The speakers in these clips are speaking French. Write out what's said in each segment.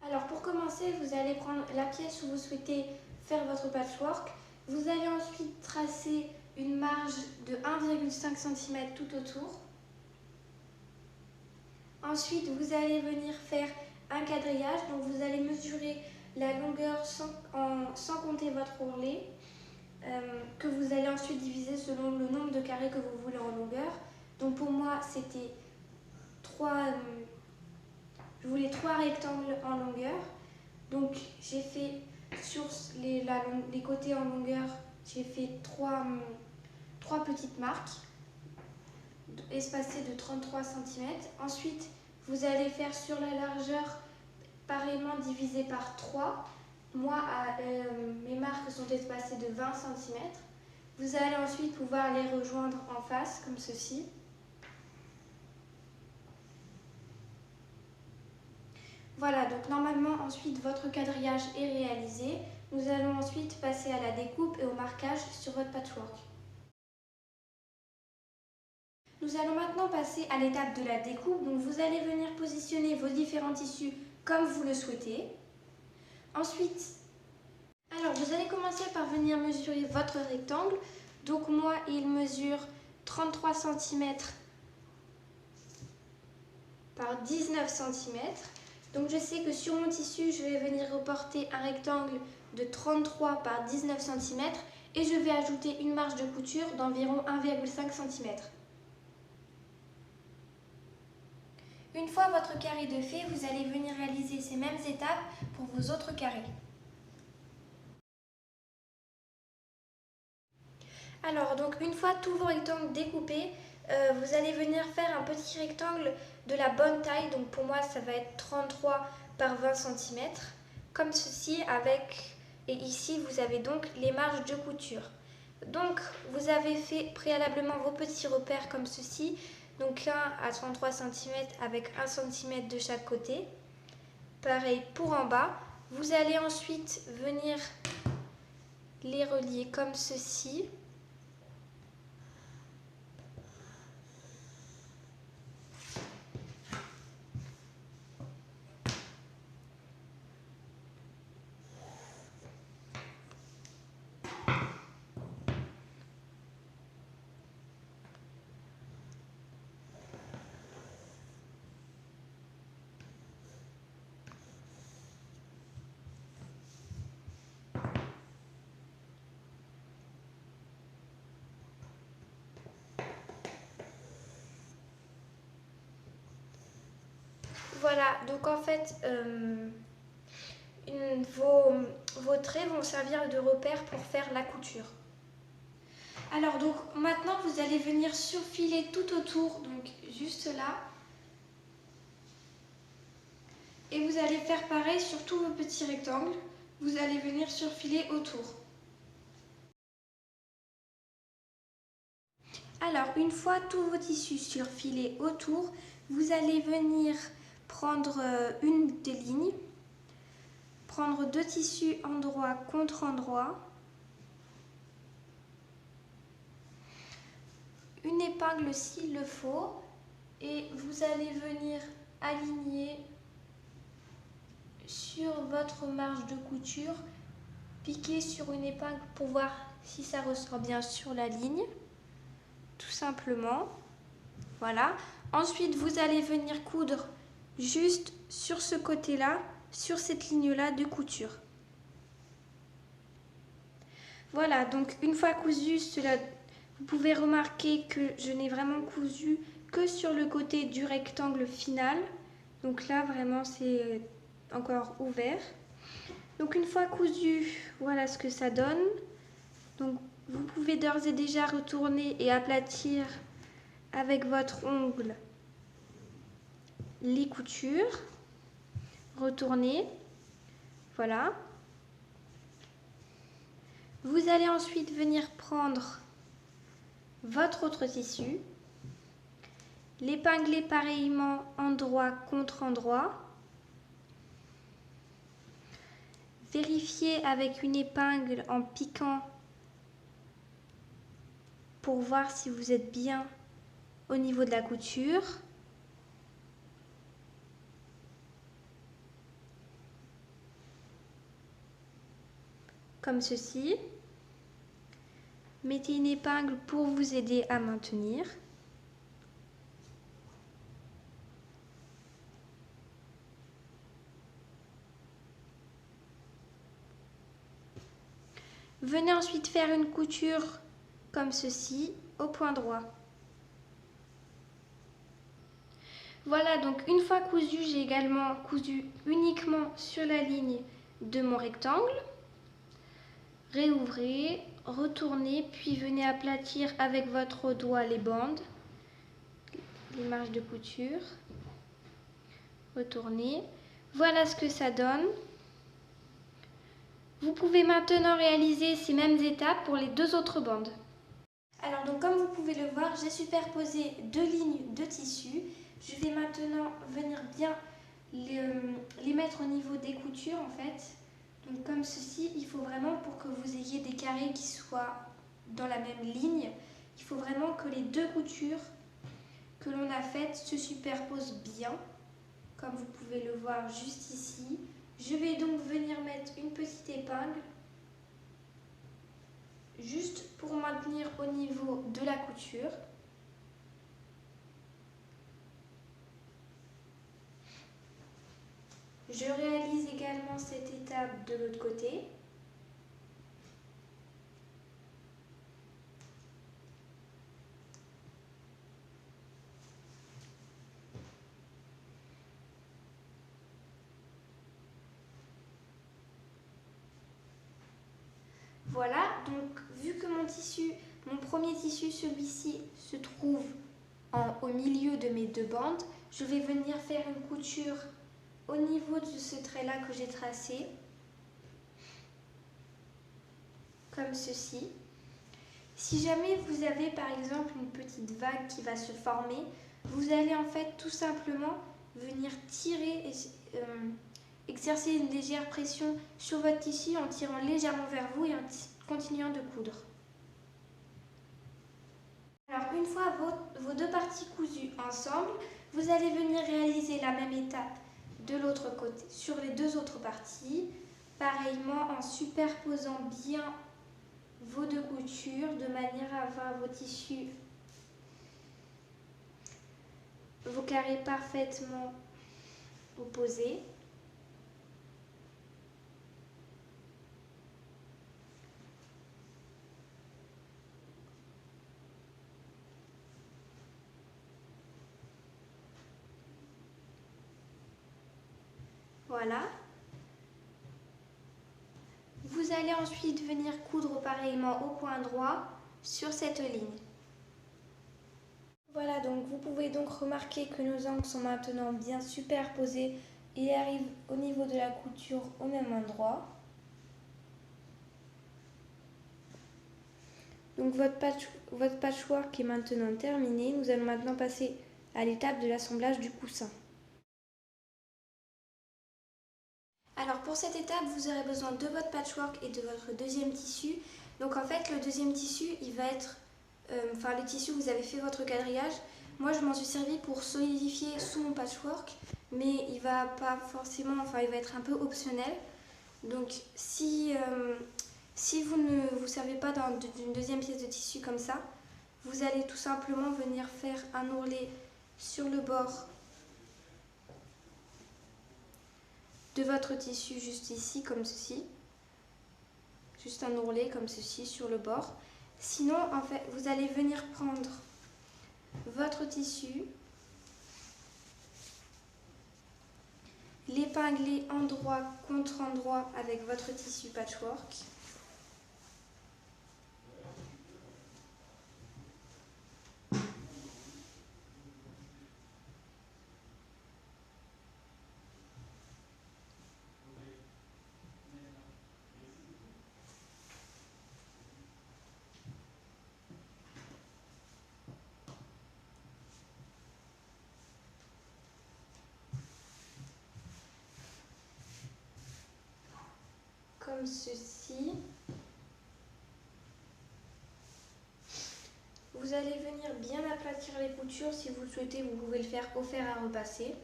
Alors pour commencer, vous allez prendre la pièce où vous souhaitez faire votre patchwork. Vous allez ensuite tracer une marge de 1,5 cm tout autour. Ensuite, vous allez venir faire un quadrillage. Donc vous allez mesurer la longueur sans compter votre ourlet, que vous allez ensuite diviser selon le nombre de carrés que vous voulez en longueur. Donc pour moi, c'était je voulais 3 rectangles en longueur. Donc j'ai fait sur les côtés en longueur, j'ai fait 3 petites marques espacées de 33 cm. Ensuite, vous allez faire sur la largeur pareillement divisé par 3. Moi, mes marques sont espacées de 20 cm. Vous allez ensuite pouvoir les rejoindre en face comme ceci. Voilà, donc normalement ensuite votre quadrillage est réalisé. Nous allons ensuite passer à la découpe et au marquage sur votre patchwork. Nous allons maintenant passer à l'étape de la découpe. Donc vous allez venir positionner vos différents tissus comme vous le souhaitez. Ensuite, vous allez commencer par venir mesurer votre rectangle. Donc moi, il mesure 33 cm par 19 cm. Donc je sais que sur mon tissu, je vais venir reporter un rectangle de 33 par 19 cm et je vais ajouter une marge de couture d'environ 1,5 cm. Une fois votre carré de fait, vous allez venir réaliser ces mêmes étapes pour vos autres carrés. Alors, donc une fois tous vos rectangles découpés, vous allez venir faire un petit rectangle de la bonne taille. Donc pour moi, ça va être 33 par 20 cm, comme ceci et ici vous avez donc les marges de couture. Donc vous avez fait préalablement vos petits repères comme ceci. Donc un à 33 cm avec 1 cm de chaque côté. Pareil pour en bas. Vous allez ensuite venir les relier comme ceci. Voilà, donc en fait, vos traits vont servir de repère pour faire la couture. Alors donc maintenant vous allez venir surfiler tout autour, donc juste là. Et vous allez faire pareil sur tous vos petits rectangles. Vous allez venir surfiler autour. Alors une fois tous vos tissus surfilés autour, vous allez venir prendre une des lignes, prendre 2 tissus endroit contre endroit, une épingle s'il le faut, et vous allez venir aligner sur votre marge de couture, piquer sur une épingle pour voir si ça ressort bien sur la ligne, tout simplement. Voilà. Ensuite, vous allez venir coudre juste sur ce côté-là, sur cette ligne-là de couture. Voilà, donc une fois cousu, vous pouvez remarquer que je n'ai vraiment cousu que sur le côté du rectangle final. Donc là, vraiment, c'est encore ouvert. Donc une fois cousu, voilà ce que ça donne. Donc vous pouvez d'ores et déjà retourner et aplatir avec votre ongle les coutures. Retournez. Voilà. Vous allez ensuite venir prendre votre autre tissu, l'épingler pareillement endroit contre endroit. Vérifiez avec une épingle en piquant pour voir si vous êtes bien au niveau de la couture. comme ceci. Mettez une épingle pour vous aider à maintenir. Venez ensuite faire une couture comme ceci au point droit. Voilà, donc une fois cousu, j'ai également cousu uniquement sur la ligne de mon rectangle. Réouvrez, retournez, puis venez aplatir avec votre doigt les bandes, les marges de couture. Retournez. Voilà ce que ça donne. Vous pouvez maintenant réaliser ces mêmes étapes pour les deux autres bandes. Alors donc comme vous pouvez le voir, j'ai superposé deux lignes de tissu. Je vais maintenant venir bien les mettre au niveau des coutures en fait. Donc comme ceci, il faut vraiment pour que vous ayez des carrés qui soient dans la même ligne, il faut vraiment que les deux coutures que l'on a faites se superposent bien, comme vous pouvez le voir juste ici. Je vais donc venir mettre une petite épingle juste pour maintenir au niveau de la couture. Je réalise également cette étape de l'autre côté. Voilà, donc vu que mon premier tissu, celui-ci, se trouve au milieu de mes deux bandes, je vais venir faire une couture au niveau de ce trait-là que j'ai tracé, comme ceci. Si jamais vous avez par exemple une petite vague qui va se former, vous allez en fait tout simplement venir tirer, exercer une légère pression sur votre tissu en tirant légèrement vers vous et en continuant de coudre. Alors une fois vos deux parties cousues ensemble, vous allez venir réaliser la même étape de l'autre côté sur les deux autres parties, pareillement en superposant bien vos deux coutures de manière à avoir vos tissus, vos carrés parfaitement opposés. Voilà. Vous allez ensuite venir coudre pareillement au point droit sur cette ligne. Voilà, donc vous pouvez donc remarquer que nos angles sont maintenant bien superposés et arrivent au niveau de la couture au même endroit. Donc votre patchwork est maintenant terminé. Nous allons maintenant passer à l'étape de l'assemblage du coussin. Alors pour cette étape, vous aurez besoin de votre patchwork et de votre deuxième tissu. Donc en fait, le deuxième tissu, il va être, le tissu, vous avez fait votre quadrillage. Moi, je m'en suis servi pour solidifier sous mon patchwork, mais il va pas forcément, il va être un peu optionnel. Donc si vous ne vous servez pas d'une deuxième pièce de tissu comme ça, vous allez tout simplement venir faire un ourlet sur le bord de votre tissu juste ici comme ceci, juste un ourlet comme ceci sur le bord. Sinon en fait vous allez venir prendre votre tissu, l'épingler endroit contre endroit avec votre tissu patchwork. Comme ceci. Vous allez venir bien aplatir les coutures. Si vous le souhaitez, vous pouvez le faire au fer à repasser.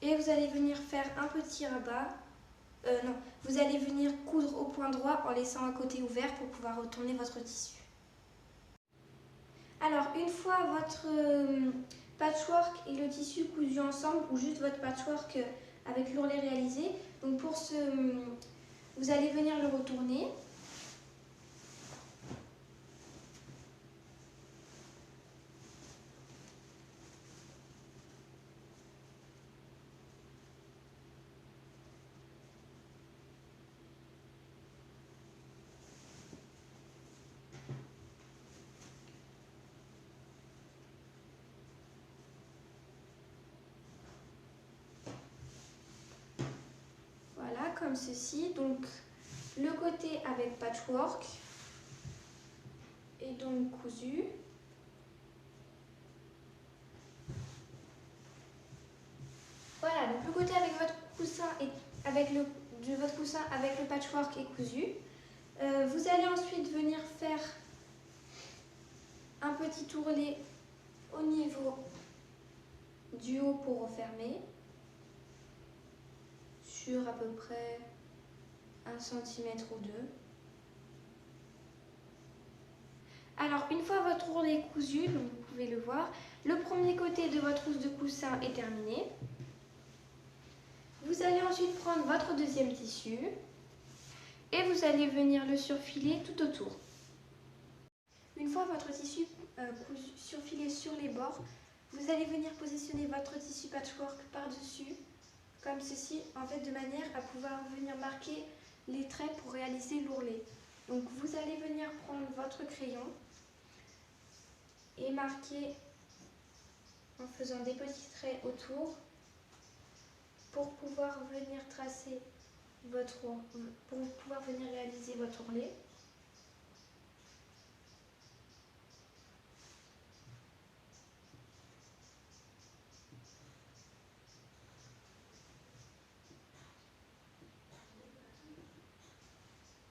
Et vous allez venir faire un petit rabat non, vous allez venir coudre au point droit en laissant un côté ouvert pour pouvoir retourner votre tissu. Alors, une fois votre patchwork et le tissu cousu ensemble, ou juste votre patchwork avec l'ourlet réalisé, donc vous allez venir le retourner. Voilà, comme ceci. Donc, le côté avec patchwork est donc cousu. Voilà, donc le côté avec votre coussin avec le patchwork est cousu. Vous allez ensuite venir faire un petit ourlet au niveau du haut pour refermer sur à peu près 1 cm ou 2. Alors, une fois votre ourlet est cousu, donc vous pouvez le voir, le premier côté de votre housse de coussin est terminé. Vous allez ensuite prendre votre deuxième tissu et vous allez venir le surfiler tout autour. Une fois votre tissu surfilé sur les bords, vous allez venir positionner votre tissu patchwork par-dessus, comme ceci, en fait, de manière à pouvoir venir marquer les traits pour réaliser l'ourlet. Donc vous allez venir prendre votre crayon et marquer en faisant des petits traits autour pour pouvoir venir tracer pour pouvoir venir réaliser votre ourlet.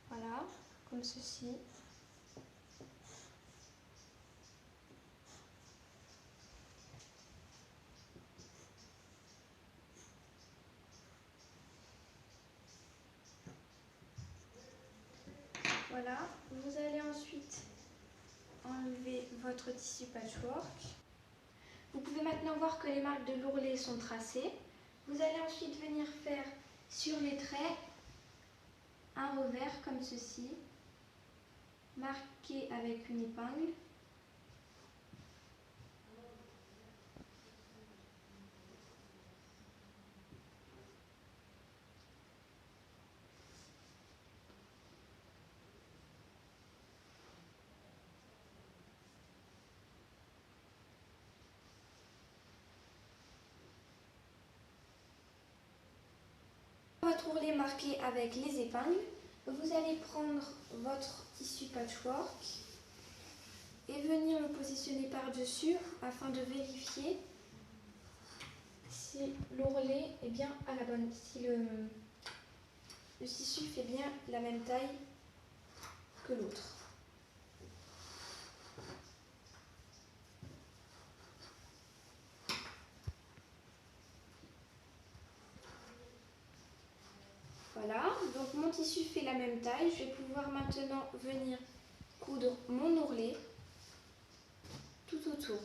Voilà, comme ceci. Voilà, vous allez ensuite enlever votre tissu patchwork. Vous pouvez maintenant voir que les marques de l'ourlet sont tracées. Vous allez ensuite venir faire sur les traits un revers comme ceci, marqué avec une épingle. Votre ourlet marqué avec les épingles, vous allez prendre votre tissu patchwork et venir le positionner par-dessus afin de vérifier si l'ourlet est bien à la bonne, si le tissu fait bien la même taille que l'autre. Voilà, donc mon tissu fait la même taille. Je vais pouvoir maintenant venir coudre mon ourlet tout autour.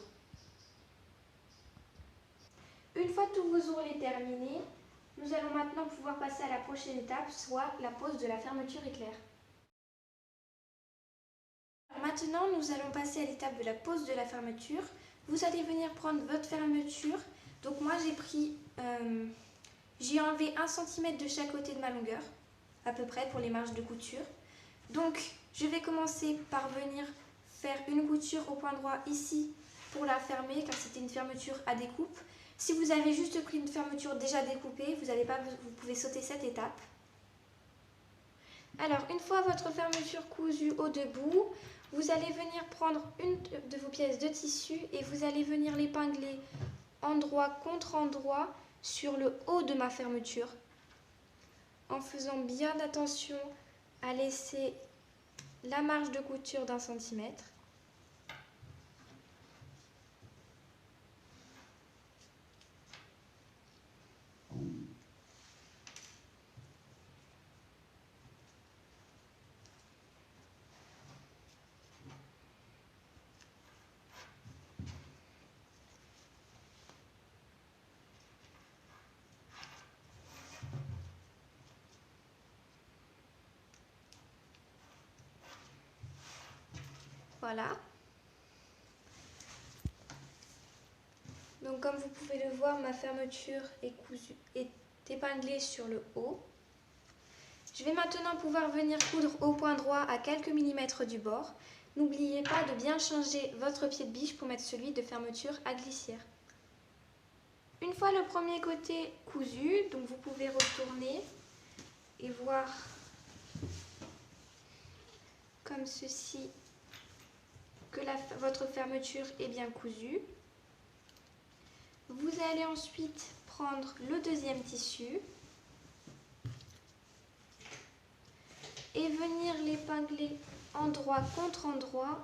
Une fois tous vos ourlets terminés, nous allons maintenant pouvoir passer à la prochaine étape, soit la pose de la fermeture éclair. Maintenant, nous allons passer à l'étape de la pose de la fermeture. Vous allez venir prendre votre fermeture. Donc moi, j'ai enlevé 1 cm de chaque côté de ma longueur, à peu près pour les marges de couture. Donc, je vais commencer par venir faire une couture au point droit ici pour la fermer, car c'était une fermeture à découpe. Si vous avez juste pris une fermeture déjà découpée, vous pouvez sauter cette étape. Alors, une fois votre fermeture cousue au debout, vous allez venir prendre une de vos pièces de tissu et vous allez venir l'épingler endroit contre endroit sur le haut de ma fermeture, en faisant bien attention à laisser la marge de couture d'1 centimètre. Voilà. Donc comme vous pouvez le voir, ma fermeture est épinglée sur le haut. Je vais maintenant pouvoir venir coudre au point droit à quelques millimètres du bord. N'oubliez pas de bien changer votre pied de biche pour mettre celui de fermeture à glissière. Une fois le premier côté cousu, donc vous pouvez retourner et voir comme ceci que votre fermeture est bien cousue. Vous allez ensuite prendre le deuxième tissu et venir l'épingler endroit contre endroit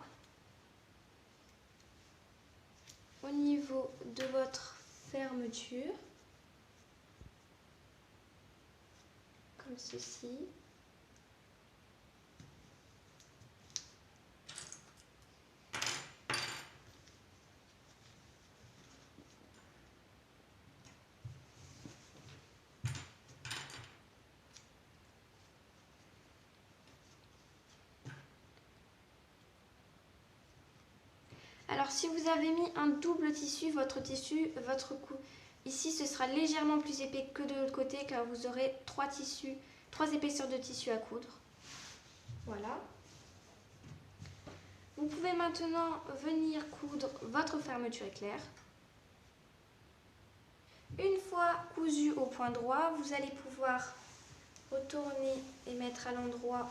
au niveau de votre fermeture, comme ceci. Alors si vous avez mis un double tissu, ici ce sera légèrement plus épais que de l'autre côté car vous aurez trois épaisseurs de tissu à coudre. Voilà. Vous pouvez maintenant venir coudre votre fermeture éclair. Une fois cousu au point droit, vous allez pouvoir retourner et mettre à l'endroit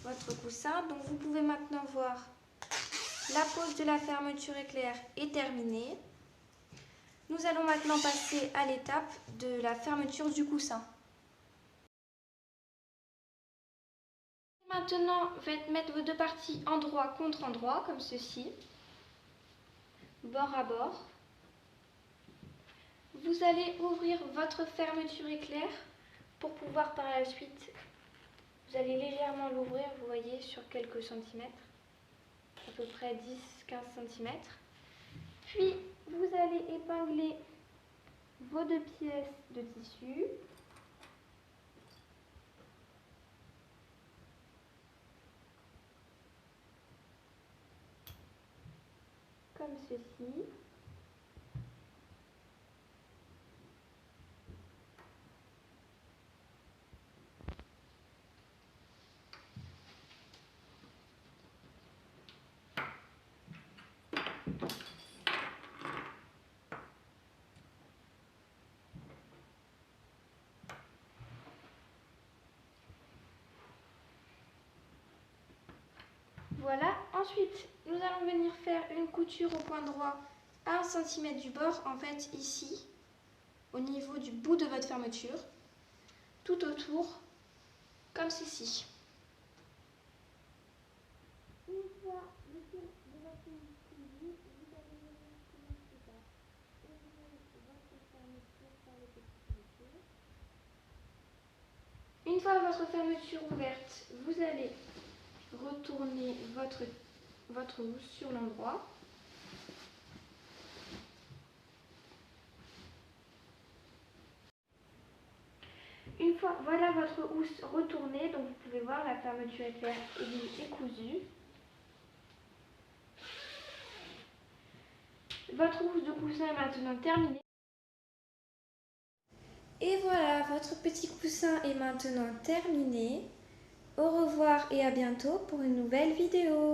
votre coussin. Donc vous pouvez maintenant voir la pose de la fermeture éclair est terminée. Nous allons maintenant passer à l'étape de la fermeture du coussin. Maintenant, faites mettre vos deux parties endroit contre endroit, comme ceci, bord à bord. Vous allez ouvrir votre fermeture éclair pour pouvoir par la suite, vous allez légèrement l'ouvrir, vous voyez, sur quelques centimètres, à peu près 10-15 cm. Puis, vous allez épingler vos deux pièces de tissu. Comme ceci. Voilà, ensuite nous allons venir faire une couture au point droit à 1 cm du bord, en fait ici, au niveau du bout de votre fermeture, tout autour, comme ceci. Une fois le fil de votre cousu, vous allez venir commencer par ouvrir votre fermeture par le petit crochet. Une fois votre fermeture ouverte, vous allez retourner votre housse sur l'endroit. Une fois voilà votre housse retournée, donc vous pouvez voir la fermeture éclair est cousue. Votre housse de coussin est maintenant terminée. Et voilà, votre petit coussin est maintenant terminé. Au revoir et à bientôt pour une nouvelle vidéo.